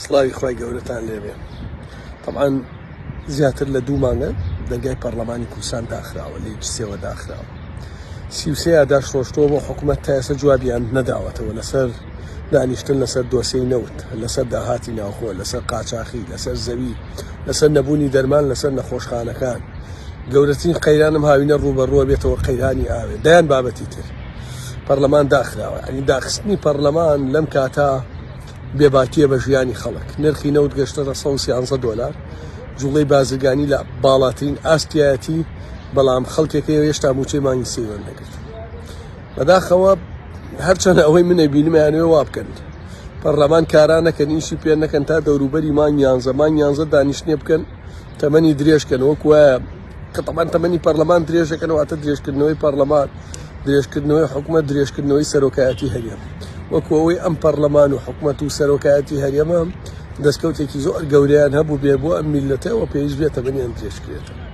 سڵاوی خۆی گەورەتان لێبێ. طبعاً زیاتر لە 2 مانگە دەرگای پەرلەمانی کوردستان داخراوە، لە سێوە داخراوە. 33 ئاداش ڕۆشتەوە بۆ حکوومەت تا ئێستا جوابیان نەداوەتەوە لەسەر دانیشتن لەسەر دۆسیەی نەوت، لەسەر داهاتی ناوخۆ، لەسەر قاچاقی، لەسەر زەوی، لەسەر نەبوونی دەرمان، لەسەر نەخۆشخانەکان. گەورەترین قەیرانم هاوینە ڕوبەڕووە بێتەوە قەیرانی ئاوێ. دەیان بابەتی تر پەرلەمان داخراوە، ینی داخستنی پەرلەمان لەم کاتا بێباکیە بە ژیانی خەڵک. نرخی نەوت گەشتە $113، جوڵەی بازرگانی لە باڵاترین ئاستیایەتی، بەڵام خەڵکێکەوە هێشتا موچەی مانگی سێوەن نەگرت. بەداخەوە هەرچەندە ئەوەی منە بینمەیانەوە وا بکەن، پەرلەمان کاران نەکەن، ئیشی پێ نەکەن تا دەوروبەری مانگ 11 دانیشتنێ بکەن، تەمەنی درێژکەن. وەکو وایە کە طبعاً تەمەنی پەرلەمان درێژەکەنەوە، واتە درێژکردنەوەی پەرلەمان، درێژکردنەوەی حکوومەت، درێژکردنەوەی سەرۆکایەتی هەرێم. وەکو ئەوەی ئەم پەرلەمان و حکوومەت و سەرۆکایەتی هەرێمە دەستکەوتێکی زۆر گەورەیان هەبوو بێ بۆ ئەم میلەتەوە پێویست بێت تەمەنیان درێژکرێتەوە.